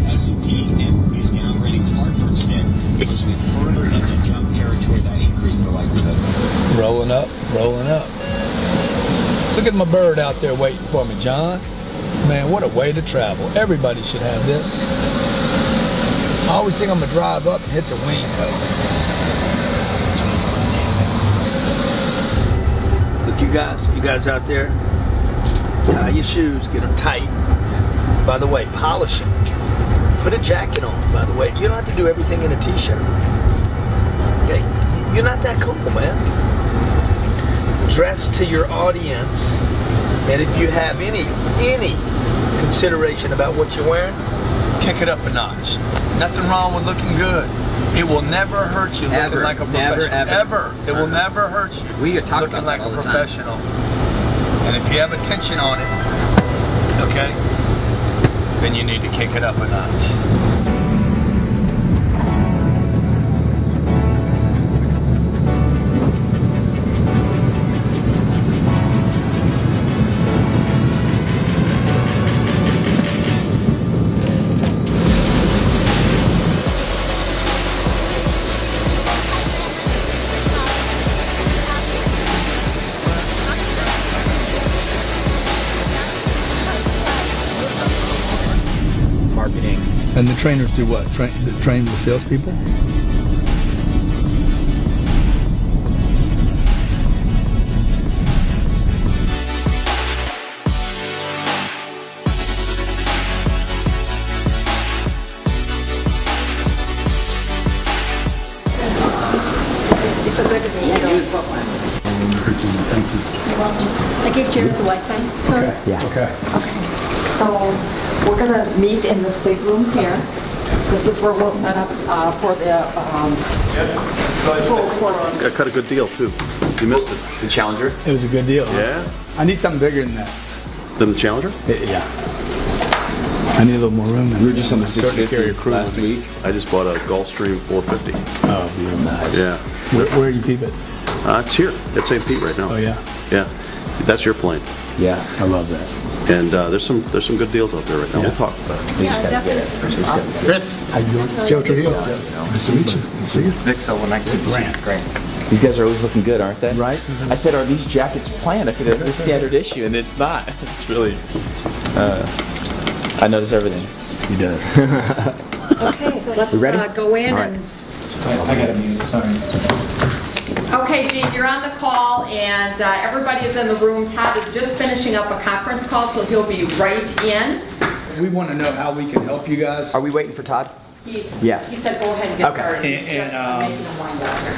S&P is downgrading Hartford instead, pushing it further into junk territory. That increased the likelihood. Rolling up, rolling up. Look at my bird out there waiting for me, John. Man, what a way to travel. Everybody should have this. I always think I'm gonna drive up and hit the wing though. Look, you guys out there, tie your shoes, get them tight. By the way, polish them. Put a jacket on, by the way. You don't have to do everything in a t-shirt. Okay? You're not that cool, man. Dress to your audience, and if you have any consideration about what you're wearing, kick it up a notch. Nothing wrong with looking good. It will never hurt you looking like a professional. Ever. It will never hurt you. We talk looking about like that all a the time. professional. And if you have attention on it, okay, then you need to kick it up a notch. Marketing. And the trainers do what? Train the salespeople? It's so good to meet you. Thank you. You're welcome. I gave Jared the Wi-Fi. Okay. Yeah. Okay. Okay. So we're gonna meet in this big room here. This is where we'll set up for the I cut a good deal too. You missed it. The Challenger. It was a good deal. Huh? Yeah? I need something bigger than that. Then the Challenger? Yeah. I need a little more room. We were just on the Starting to carry a 650 crew last with me. week. I just bought a Gulfstream 450. Oh, beautiful. Nice. Yeah. Where are you keeping it? It's here at St. Pete right now. Oh yeah. Yeah. That's your plane. Yeah. I love that. And there's some good deals out there right now. Yeah. We'll talk about it. Yeah, definitely. Chris, how you doing? Joe Trujillo. Nice to meet you. See you. Nick, so when I see Grant. Great. These guys are always looking good, aren't they? Right. I said, are these jackets planned? I said, it's the standard issue, and it's not. It's really, I notice everything. He does. Okay, let's We ready? go in All right. and. I got a meeting. Sorry. Okay, Gene, you're on the call, and everybody is in the room. Todd is just finishing up a conference call, so he'll be right in. We want to know how we can help you guys. Are we waiting for Todd? Yeah. He said go ahead and get Okay. started. He's And, just making a wind up here.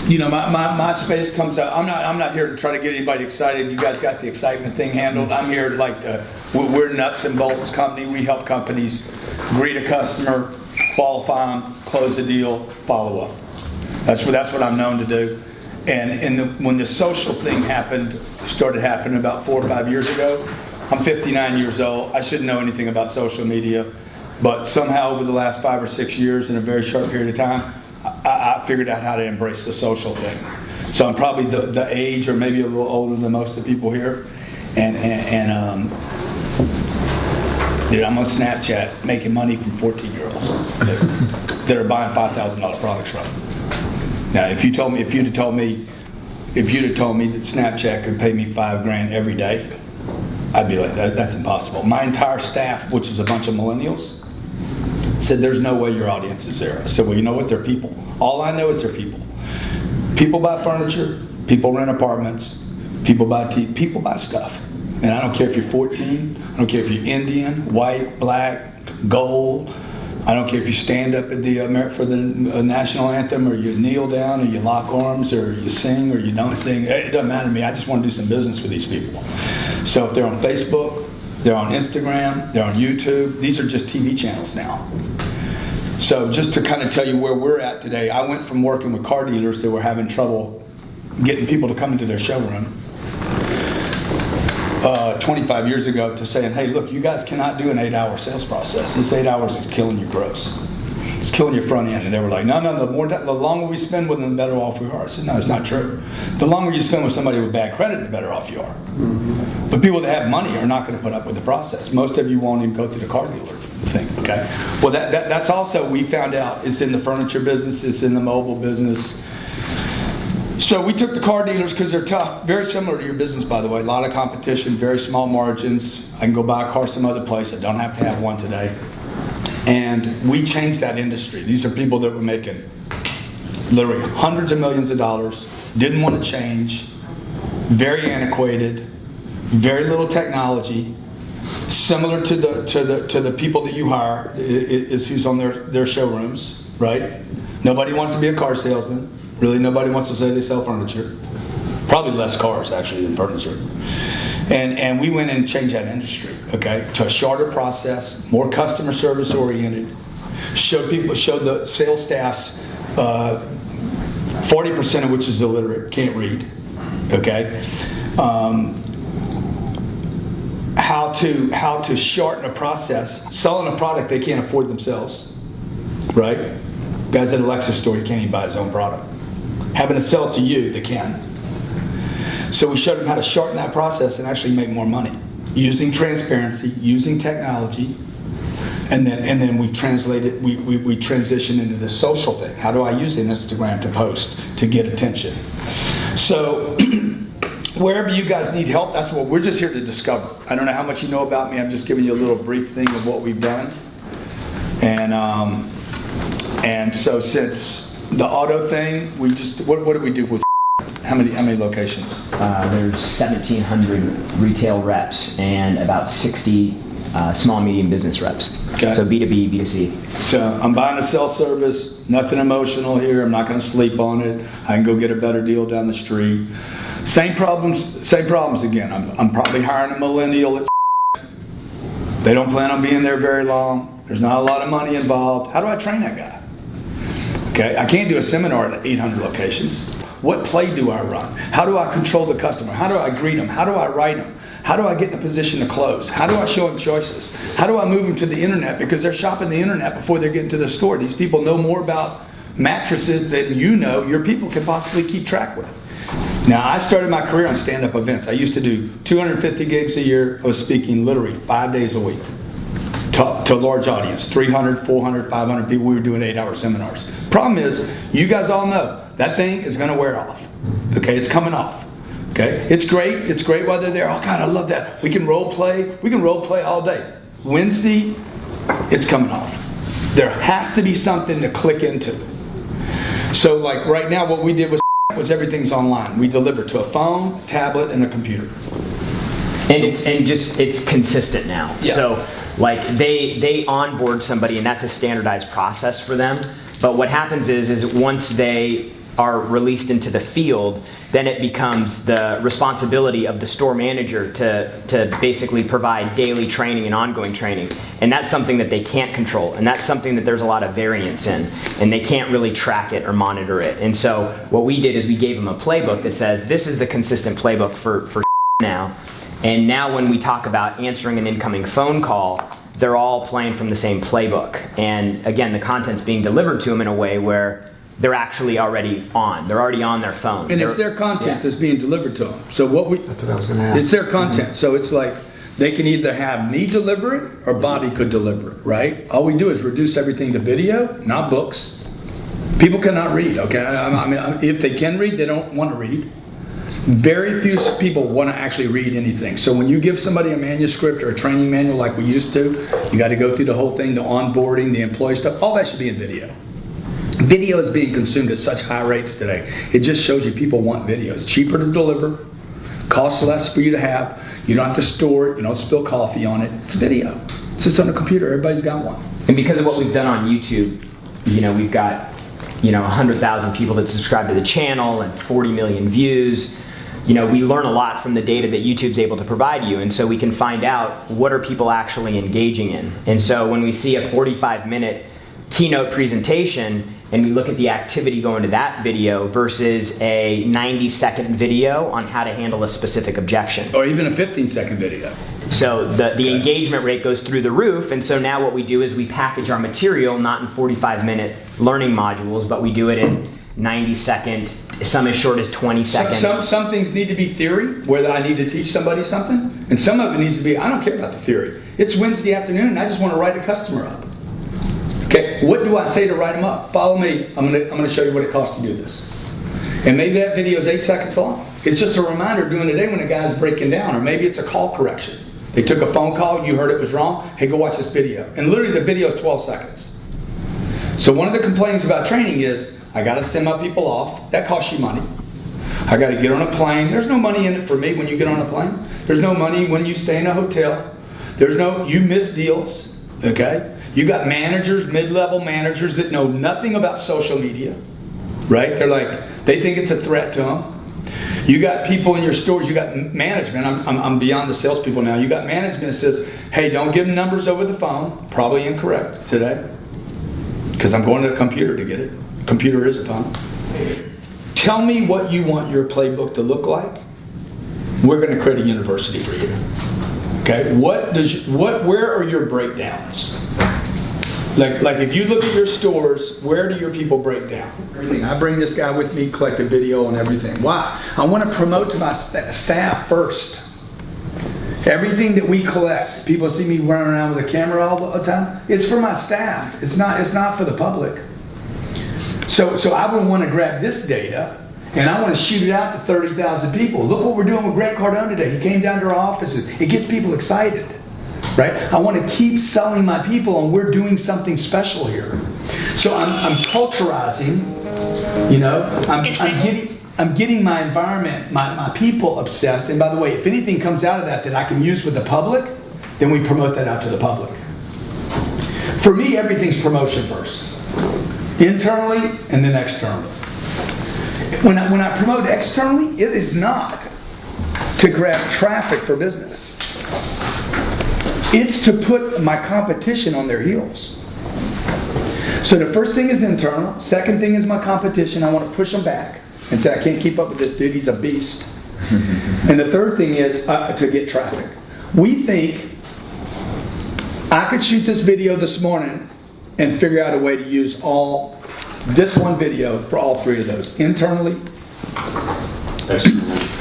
You know, my space comes out. I'm not here to try to get anybody excited. You guys got the excitement thing handled. I'm here to we're nuts and bolts company. We help companies greet a customer, qualify them, close a deal, follow up. That's what I'm known to do. And when the social thing started happening about 4 or 5 years ago, I'm 59 years old. I shouldn't know anything about social media, but somehow over the last 5 or 6 years, in a very short period of time, I figured out how to embrace the social thing. So I'm probably the age, or maybe a little older than most of the people here, dude, I'm on Snapchat making money from 14-year-olds that are buying $5,000 products from. Now, if you'd have told me that Snapchat could pay me $5,000 every day, I'd be like, that's impossible. My entire staff, which is a bunch of millennials, said, there's no way your audience is there. I said, well, you know what? They're people. All I know is they're people. People buy furniture, people rent apartments, people buy people buy stuff. And I don't care if you're 14, I don't care if you're Indian, white, black, gold. I don't care if you stand up at for the national anthem, or you kneel down, or you lock arms, or you sing, or you don't sing. It doesn't matter to me. I just want to do some business with these people. So if they're on Facebook, they're on Instagram, they're on YouTube. These are just TV channels now. So just to kind of tell you where we're at today, I went from working with car dealers that were having trouble getting people to come into their showroom 25 years ago to saying, hey, look, you guys cannot do an 8-hour sales process. This 8 hours is killing your gross. It's killing your front end. And they were like, no, the longer we spend with them, the better off we are. I said, no, it's not true. The longer you spend with somebody with bad credit, the better off you are. Mm-hmm. But people that have money are not going to put up with the process. Most of you won't even go through the car dealer thing, okay? Well, that's also, we found out, it's in the furniture business, it's in the mobile business. So we took the car dealers because they're tough. Very similar to your business, by the way. A lot of competition, very small margins. I can go buy a car some other place. I don't have to have one today. And we changed that industry. These are people that were making literally hundreds of millions of dollars, didn't want to change, very antiquated, very little technology, similar to the people that you hire is who's on their showrooms, right? Nobody wants to be a car salesman. Really, nobody wants to say they sell furniture. Probably less cars, actually, than furniture. And we went and changed that industry, okay, to a shorter process, more customer service oriented. Showed the sales staffs, 40% of which is illiterate, can't read, okay. How to shorten a process, selling a product they can't afford themselves, right? Guys at a Lexus store, he can't even buy his own product. Having to sell it to you, they can. So we showed them how to shorten that process and actually make more money using transparency, using technology, and then we translated. We transitioned into the social thing. How do I use Instagram to post to get attention? So wherever you guys need help, that's what we're just here to discover. I don't know how much you know about me. I'm just giving you a little brief thing of what we've done, and so since the auto thing, we just what did we do with? How many locations? There's 1,700 retail reps and about 60 small medium business reps. Okay. So B2B, B2C. So I'm buying a cell service. Nothing emotional here. I'm not going to sleep on it. I can go get a better deal down the street. Same problems again. I'm probably hiring a millennial. They don't plan on being there very long. There's not a lot of money involved. How do I train that guy? Okay, I can't do a seminar at 800 locations. What play do I run? How do I control the customer? How do I greet them? How do I write them? How do I get in a position to close? How do I show them choices? How do I move them to the internet? Because they're shopping the internet before they're getting to the store. These people know more about mattresses than your people can possibly keep track with. Now, I started my career on stand-up events. I used to do 250 gigs a year. I was speaking literally 5 days a week to a large audience, 300, 400, 500 people. We were doing 8-hour seminars. Problem is, you guys all know, that thing is going to wear off. Okay, it's coming off. Okay, it's great. It's great while they're there. Oh God, I love that. We can role play. We can role play all day. Wednesday, it's coming off. There has to be something to click into. So, like right now, what we did was everything's online. We deliver to a phone, tablet, and a computer. And it's consistent now. Yeah. So, like they onboard somebody, and that's a standardized process for them. But what happens is once they are released into the field, then it becomes the responsibility of the store manager to basically provide daily training and ongoing training. And that's something that they can't control. And that's something that there's a lot of variance in. And they can't really track it or monitor it. And so what we did is we gave them a playbook that says, this is the consistent playbook for now. And now when we talk about answering an incoming phone call, they're all playing from the same playbook. And again, the content's being delivered to them in a way where they're actually already on. They're already on their phone. And it's their content that's being delivered to them. So that's what I was going to ask. It's their content. Mm-hmm. So it's like they can either have me deliver it or Bobby could deliver it, right? All we do is reduce everything to video, not books. People cannot read, okay? I mean, if they can read, they don't want to read. Very few people want to actually read anything. So when you give somebody a manuscript or a training manual like we used to, you got to go through the whole thing, the onboarding, the employee stuff, all that should be in video. Video is being consumed at such high rates today. It just shows you people want video. It's cheaper to deliver, costs less for you to have. You don't have to store it. You don't spill coffee on it. It's video. It's just on a computer. Everybody's got one. And because of what we've done on YouTube, we've got 100,000 people that subscribe to the channel and 40 million views. We learn a lot from the data that YouTube's able to provide you, and so we can find out what are people actually engaging in. And so when we see a 45-minute keynote presentation and we look at the activity going to that video versus a 90-second video on how to handle a specific objection. Or even a 15-second video. So the engagement rate goes through the roof, and so now what we do is we package our material not in 45-minute learning modules, but we do it in 90-second some as short as 20 seconds. Some things need to be theory, whether I need to teach somebody something, and some of it needs to be, I don't care about the theory. It's Wednesday afternoon and I just want to write a customer up. Okay, what do I say to write them up? Follow me, I'm gonna show you what it costs to do this. And maybe that video is 8 seconds long. It's just a reminder during the day when a guy's breaking down, or maybe it's a call correction. They took a phone call, you heard it was wrong, hey, go watch this video. And literally the video is 12 seconds. So one of the complaints about training is, I gotta send my people off, that costs you money. I gotta get on a plane, there's no money in it for me when you get on a plane. There's no money when you stay in a hotel. You miss deals, okay? You got managers, mid-level managers that know nothing about social media, right? They think it's a threat to them. You got people in your stores, you got management, I'm beyond the salespeople now, you got management that says, hey, don't give them numbers over the phone, probably incorrect today, because I'm going to a computer to get it. Computer is a phone. Tell me what you want your playbook to look like. We're going to create a university for you. Okay, where are your breakdowns? Like if you look at your stores, where do your people break down? Everything. I bring this guy with me, collect a video on everything. Why? I want to promote to my staff first. Everything that we collect, people see me running around with a camera all the time. It's for my staff. It's not for the public. So I would want to grab this data and I want to shoot it out to 30,000 people. Look what we're doing with Grant Cardone today. He came down to our offices. It gets people excited. Right? I want to keep selling my people, and we're doing something special here. So I'm culturizing, you know, I'm getting my environment, my people obsessed. And by the way, if anything comes out of that I can use with the public, then we promote that out to the public. For me, everything's promotion first. Internally and then externally. When I promote externally, it is not to grab traffic for business. It's to put my competition on their heels. So the first thing is internal. Second thing is my competition. I want to push them back and say, I can't keep up with this dude. He's a beast. And the third thing is to get traffic. We think I could shoot this video this morning and figure out a way to use this one video for all three of those. Internally,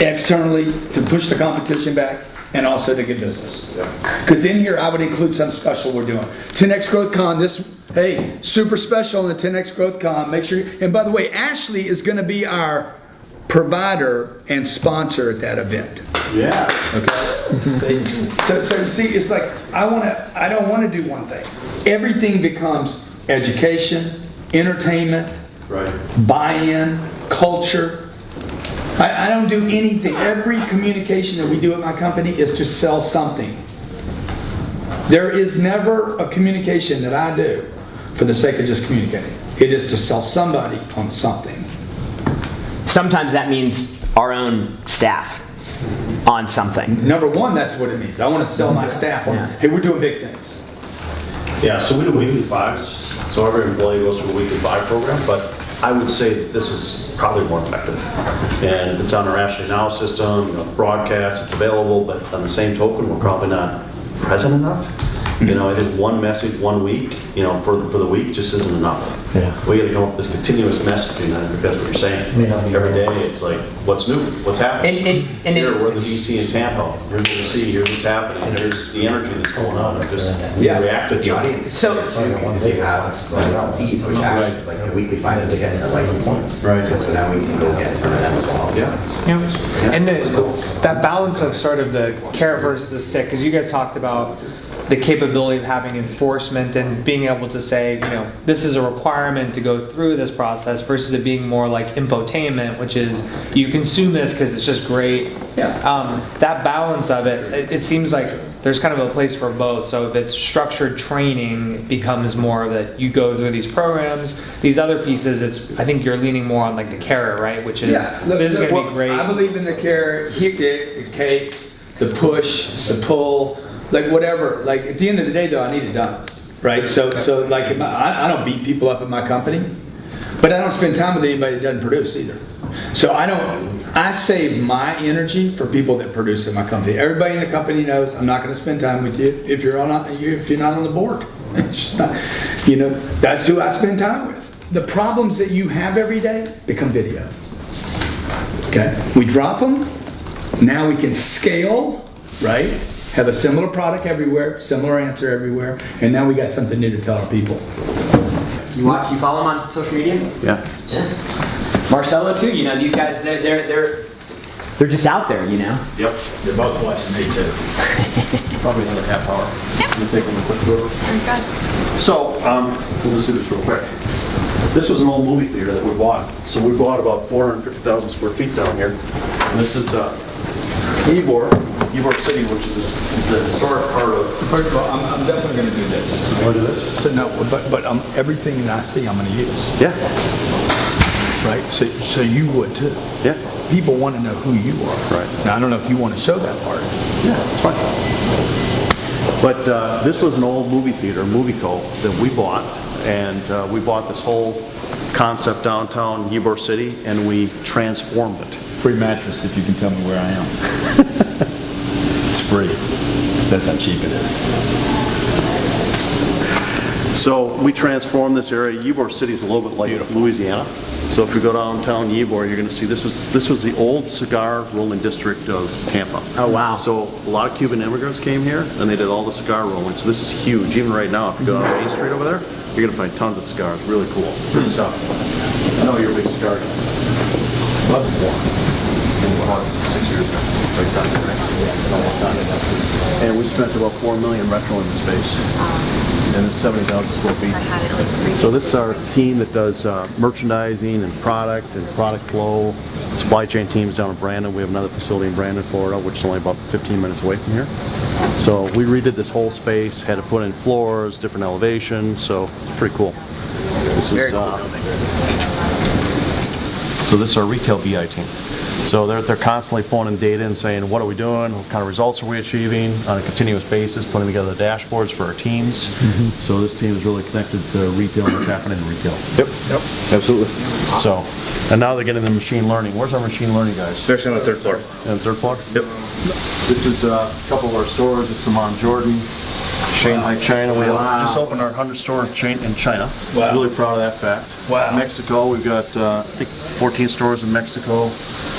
externally, to push the competition back, and also to get business. Because in here I would include some special we're doing. 10X Growth Con, super special in the 10X Growth Con. Make sure, and by the way, Ashley is going to be our provider and sponsor at that event. Yeah. Okay. So see, it's like I don't want to do one thing. Everything becomes education, entertainment, Right. buy-in, culture. I don't do anything. Every communication that we do at my company is to sell something. There is never a communication that I do for the sake of just communicating. It is to sell somebody on something. Sometimes that means our own staff on something. Number one, that's what it means. I want to sell my staff on, Yeah. hey, we're doing big things. Yeah, so we do weekly fives. So every employee goes through a weekly five program, but I would say that this is probably more effective. And it's on our Ashley Now system, broadcast, it's available, but on the same token, we're probably not present enough. You know, I think one message 1 week, for the week just isn't enough. Yeah. We got to come up with this continuous messaging. I think that's what you're saying. Every day, it's like, what's new? What's happening? And Here, we're in the DC in Tampa. Here's what you see. Here's what's happening. Here's the energy that's going on. We react to the audience. So The ones they have licensees, which actually, like the weekly finals, they get their licensees. Right. So now we can go get in front of them as well. Yeah. And that balance of sort of the carrot versus the stick, because you guys talked about the capability of having enforcement and being able to say, this is a requirement to go through this process versus it being more like infotainment, which is you consume this because it's just great. Yeah. That balance of it seems like there's kind of a place for both. So if it's structured training, it becomes more of that you go through these programs. These other pieces, I think you're leaning more on like the carrot, right? Which is, this is going to be great. I believe in the carrot, the cake, the push, the pull, like whatever. Like at the end of the day, though, I need it done, right? So like I don't beat people up at my company, but I don't spend time with anybody that doesn't produce either. So I save my energy for people that produce in my company. Everybody in the company knows I'm not going to spend time with you if you're not on the board. It's just not, that's who I spend time with. The problems that you have every day become video. Okay, we drop them. Now we can scale, right? Have a similar product everywhere, similar answer everywhere, and now we got something new to tell our people. You follow them on social media? Yeah. Marcelo too, you know, these guys, they're just out there, you know? Yep. They're both watching me too. Probably another half hour. We'll take them a quick tour. So, we'll just do this real quick. This was an old movie theater that we bought. So we bought about 450,000 square feet down here. And this is Ybor City, which is the historic part of... First of all, I'm definitely going to do this. You want to do this? So no, but everything that I see, I'm going to use. Yeah. Right? So you would too. Yeah. People want to know who you are. Right. Now, I don't know if you want to show that part. Yeah, it's fine. But this was an old movie theater, Movieco, that we bought. And we bought this whole concept downtown Ybor City, and we transformed it. Free mattress if you can tell me where I am. It's free. Because that's how cheap it is. So we transformed this area. Ybor City is a little bit like Louisiana. So if you go downtown Ybor, you're going to see this was the old cigar rolling district of Tampa. Oh wow. So a lot of Cuban immigrants came here, and they did all the cigar rolling. So this is huge. Even right now, if you go down Main Street over there, you're going to find tons of cigars. Really cool. Good stuff. I know you're a big cigar guy. Love it. 6 years ago. Right down here, right? Yeah, it's almost done. And we spent about $4 million retroing the space. And it's 70,000 square feet. So this is our team that does merchandising and product flow. Supply chain teams down in Brandon. We have another facility in Brandon, Florida, which is only about 15 minutes away from here. So we redid this whole space, had to put in floors, different elevations, so it's pretty cool. This is so this is our retail BI team. So they're constantly pulling in data and saying, what are we doing? What kind of results are we achieving on a continuous basis, putting together the dashboards for our teams. So this team is really connected to retail and what's happening in retail. Yep, absolutely. So, and now they're getting the machine learning. Where's our machine learning guys? Especially on the third floor. On the third floor? Yep. This is a couple of our stores. This is Amman, Jordan, Shanghai, China. We just opened our 100th store chain in China. Wow. Really proud of that fact. Wow. Mexico, we've got I think 14 stores in Mexico.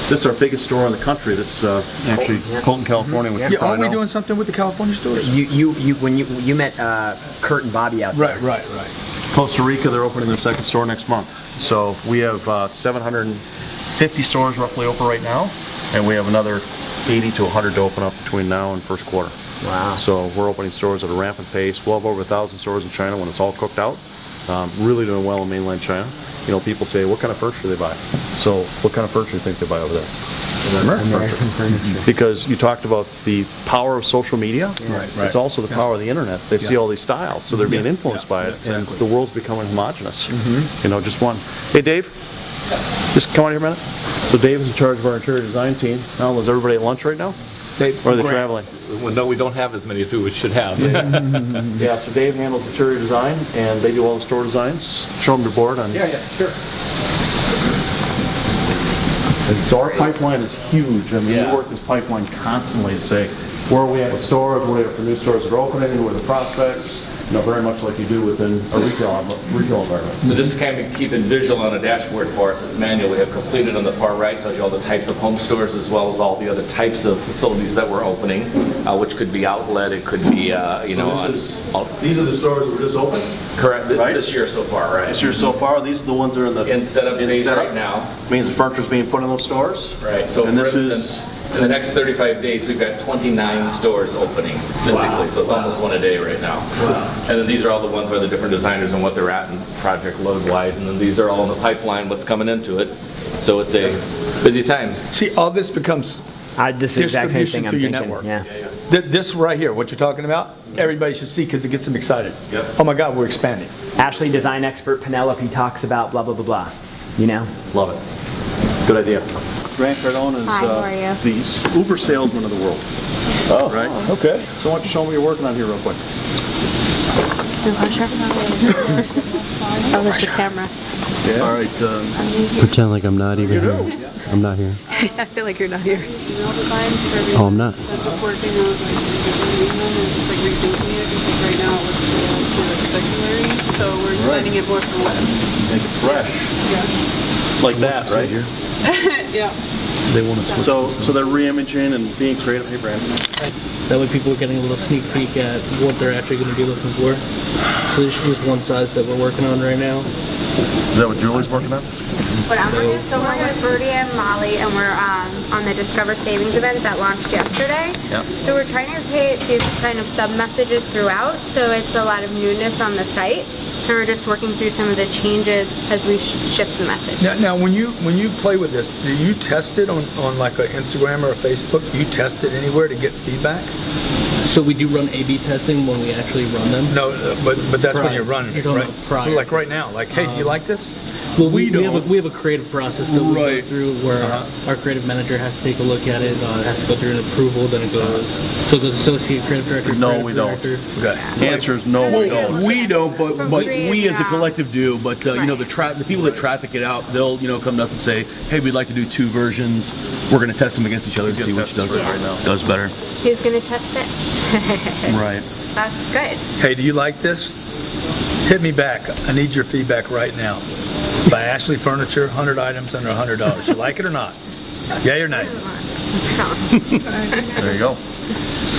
This is our biggest store in the country. This is actually Colton, California. Which you aren't we know. doing something with the California stores? When you met Kurt and Bobby out there. Right. Costa Rica, they're opening their second store next month. So we have 750 stores roughly open right now, and we have another 80 to 100 to open up between now and first quarter. Wow. So we're opening stores at a rampant pace. We'll have over 1,000 stores in China when it's all cooked out. Really doing well in mainland China. You know, people say, what kind of furniture do they buy? So what kind of furniture do you think they buy over there? American furniture. Because you talked about the power of social media. Right. It's also the power of the internet. They see all these styles, so they're being influenced by it, and the world's becoming homogenous. You know, just one. Hey, Dave, just come on here a minute. So Dave is in charge of our interior design team. Now, is everybody at lunch right now? Or are they traveling? Well, no, we don't have as many as we should have. Yeah, so Dave handles interior design, and they do all the store designs. Show them your board on. Yeah, sure. And so our pipeline is huge. I mean, we work this pipeline constantly to say, where are we at with stores, where are we at for new stores that are opening, who are the prospects, you know, very much like you do within a retail environment. So just to kind of keep it visual on a dashboard for us, it's manual. We have completed on the far right, tells you all the types of home stores as well as all the other types of facilities that we're opening, which could be outlet, it could be, you know. These are the stores that were just opened? Correct, Right? this year so far, right? This year so far, these are the ones that are in the... In setup phase setup. right now. Means the furniture's being put in those stores? Right, so And for this is- instance, in the next 35 days, we've got 29 stores opening physically, so it's almost one a day right now. And then these are all the ones where the different designers and what they're at and project load-wise, and then these are all in the pipeline, what's coming into it. So it's a busy time. See, all this becomes This exact same distribution thing I'm through your thinking. network. Yeah. This right here, what you're talking about, everybody should see because it gets them excited. Yep. Oh my God, we're expanding. Ashley, design expert, Penelope talks about blah, blah, blah, blah. You know? Love it. Good idea. Grant Cardone is Hi, how are you? the Uber salesman of the world. Oh, Right? Okay. So why don't you show me what you're working on here real quick? No pressure. Oh, there's the camera. Yeah. All right. Pretend like I'm not even here. I'm not here. I feel like you're not here. Email designs for everyone. Oh, I'm not. So I'm just working on like email and just like rethinking it because right now it looks a little too like seculary. So we're designing it more for web. Make it fresh. Yeah. Like that, right? Yeah. They want to switch. So they're re-imaging and being creative. Hey, Brandon. That way people are getting a little sneak peek at what they're actually going to be looking for. So this is just one size that we're working on right now. Is that what Julie's working on? What I'm working, so we're with Rudy and Molly, and we're on the Discover Savings event that launched yesterday. Yep. So we're trying to create these kind of sub-messages throughout, so it's a lot of newness on the site. So we're just working through some of the changes as we shift the message. Now when you play with this, do you test it on like an Instagram or a Facebook? Do you test it anywhere to get feedback? So we do run A/B testing when we actually run them. No, but that's when you're running it, right? Prior. Like right now, like, hey, do you like this? Well, we have a creative process that we go through where Uh-huh. our creative manager has to take a look at it. It has to go through an approval, then it goes. So it goes associate creative director. No, creative we don't. director. Okay. The answer is no, we don't. We don't, but we as a Yeah. collective do. But you know, the people that traffic it out, they'll come to us and say, "Hey, we'd like to do 2 versions. We're going to test them against each other to see which does better." Who's going to test it? Right. That's good. Hey, do you like this? Hit me back. I need your feedback right now. It's by Ashley Furniture, 100 items under $100. You like it or not? Yay or nay? There you go.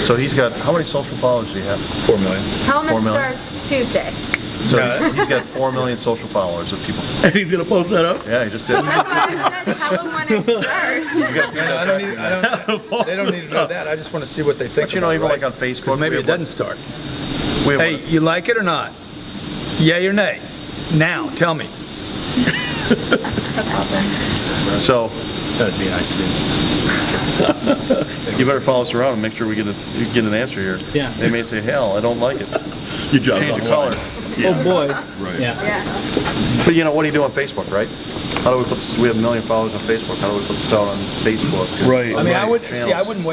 So he's got, how many social followers do you have? 4 million. Tell him 4 it million? starts Tuesday. So he's got 4 million social followers of people. And he's going to post that up? Yeah, he just did. That's why I said tell him when it starts. They don't need to know that. I just want to see what they think. But you know, about even it, like right? on Facebook, 'Cause maybe we it have doesn't start. we have Hey, you like it or not? Yay or nay? Now, tell me. So That'd be nice to do. you better follow us around and make sure we get an answer here. Yeah. They may say, hell, I don't like it. Your job's Change the online. color. Oh boy. Right. Yeah. But you know, what do you do on Facebook, right? How do we put this? We have 1 million followers on Facebook. How do we put this out on Facebook? Right. I mean, I would Channels? see. I wouldn't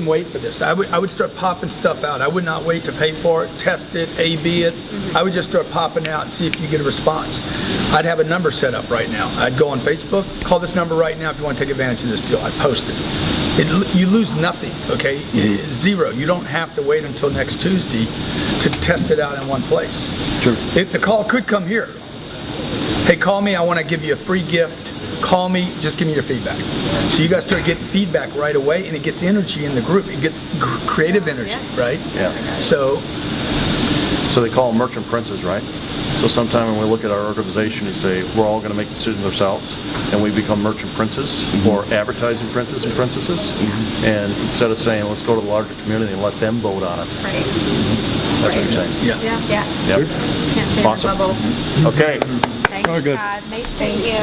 wait for this. I would start popping stuff out. I would not wait to pay for it, test it, A/B it. I would just start popping out and see if you get a response. I'd have a number set up right now. I'd go on Facebook, call this number right now if you want to take advantage of this deal. I'd post it. You lose nothing, okay? Zero. You don't have to wait until next Tuesday to test it out in one place. Sure. The call could come here. Hey, call me. I want to give you a free gift. Call me. Just give me your feedback. So you guys start getting feedback right away, and it gets energy in the group. It gets creative energy, right? Yeah. So they call them merchant princes, right? So sometime when we look at our organization and say we're all going to make decisions ourselves, and we become merchant princes or advertising princes and princesses, and instead of saying let's go to the larger community and let them vote on it. Right. That's what you're saying. yeah. Yeah. Yep. Can't stay Awesome. in the bubble. Okay. Thanks, good. Todd. Nice to meet you.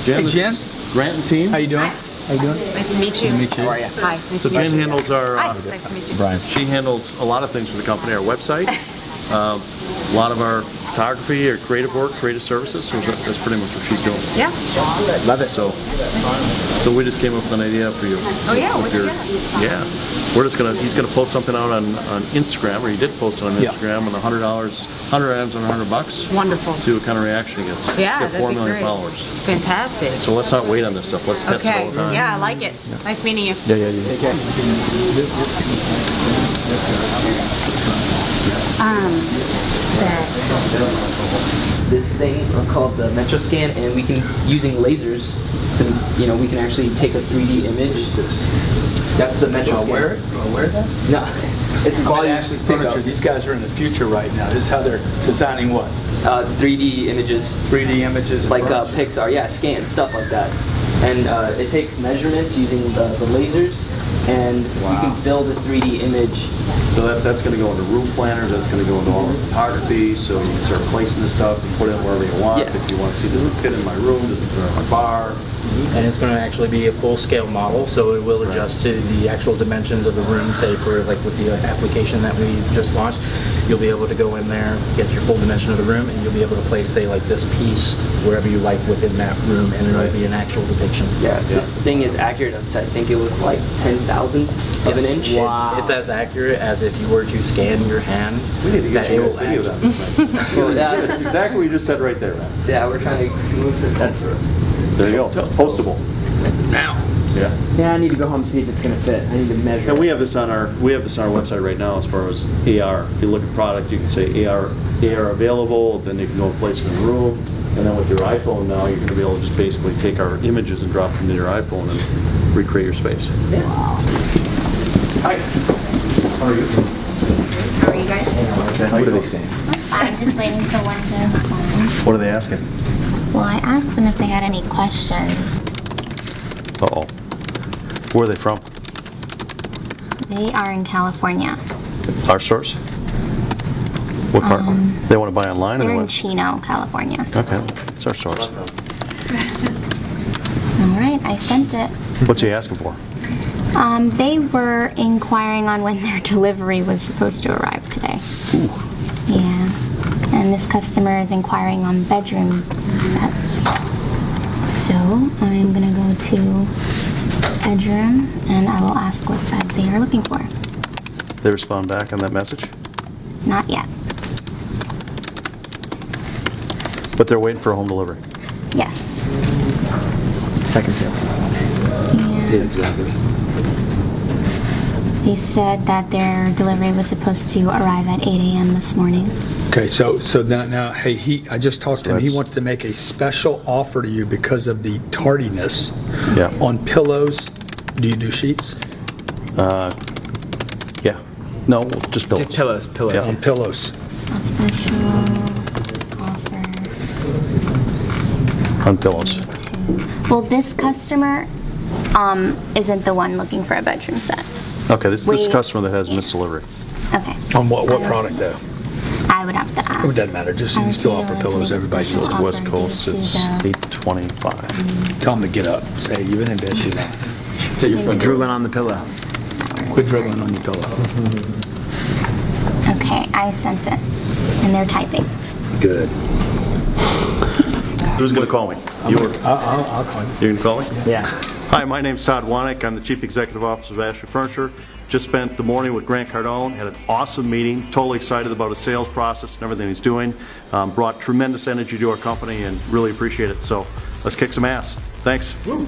Jen, Hey, Jen. Grant and team. How you doing? How you doing? Nice to meet you. Meet you. How are you? Hi. Nice So to meet Jen you. handles our. Hi. Nice to meet you. Brian. She handles a lot of things for the company. Our website, a lot of our photography or creative work, creative services. So that's pretty much what she's doing. Yeah. Love it. So we just came up with an idea for you. Oh yeah. With What you your- got? Yeah. He's gonna post something out on Instagram, or he did post it on Instagram, on $100, 100 items on $100. Wonderful. See what kind of reaction he gets. Yeah, He's got that'd 4 be million great. followers. Fantastic. So let's not wait on this stuff. Let's test it all Okay. the time. Yeah, I like it. Nice meeting you. Yeah. This thing called the Metro Scan, and we can, using lasers, to, we can actually take a 3D image. That's the Metro Scan. Where that? No, it's volume Ashley Furniture. pickup. These guys are in the future right now. This is how they're designing what? 3D images. 3D images. of Like furniture. Pixar, yeah, scan, stuff like that. And it takes measurements using the lasers, and you can build a 3D image. So that's going to go into room planners, that's going to go into all the photography, so you can start placing this stuff and put it wherever you want. Yeah. If you want to see, does it fit in my room, does it fit in my bar? And it's going to actually be a full-scale model, so it will adjust to the actual dimensions of the room. Say for like with the application that we just launched, you'll be able to go in there, get your full dimension of the room, and you'll be able to place, say, like this piece wherever you like within that room, and it'll be an actual depiction. Yeah, this thing is accurate. I think it was like 10,000ths of an inch. Wow. It's as accurate as if you were to scan your hand. We need to get that you it will a video on this thing. That's exactly what you just said right there, man. Yeah, we're trying to move this. That's There you go. Postable. Now. Yeah. Yeah, I need to go home and see if it's gonna fit. I need to measure. And we have this on our website right now as far as AR. If you look at product, you can say AR available, then you can go and place it in the room. And then with your iPhone now, you're going to be able to just basically take our images and drop them into your iPhone and recreate your space. Hi. How are you? How are you guys? What are they saying? I'm just waiting for one to respond. What are they asking? Well, I asked them if they had any questions. Uh-oh. Where are they from? They are in California. Our source? What part? They want to buy online? Or They're they in want... Chino, California. Okay, it's our source. All right, I sent it. What's he asking for? They were inquiring on when their delivery was supposed to arrive today. Ooh. Yeah. And this customer is inquiring on bedroom sets. So I'm gonna go to bedroom and I will ask what size they are looking for. They respond back on that message? Not yet. But they're waiting for a home delivery? Yes. Second sale. Yeah. Exactly. They said that their delivery was supposed to arrive at 8 a.m. this morning. Okay, so now, hey, I just talked to him. He wants to make a special offer to you because of the tardiness. Yeah. On pillows. Do you do sheets? Yeah. No, just pillows. Pillows. Yeah. On pillows. A special offer. On pillows. Well, this customer isn't the one looking for a bedroom set. Okay, this is a customer that has missed delivery. Okay. On what product though? I would have to ask. It doesn't matter. Just you can still offer pillows. Everybody special knows. offer West Coast, due to it's the- 825. Tell them to get up. Say you've been in bed too long. Say you're Drooling on the pillow. Quit dribbling on your pillow. Okay, I sent it. And they're typing. Good. Who's going to call me? You or? I'll call you. You're going to call me? Yeah. Hi, my name's Todd Wanek. I'm the Chief Executive Officer of Ashley Furniture. Just spent the morning with Grant Cardone, had an awesome meeting, totally excited about his sales process and everything he's doing. Brought tremendous energy to our company and really appreciate it. So let's kick some ass. Thanks. Woo.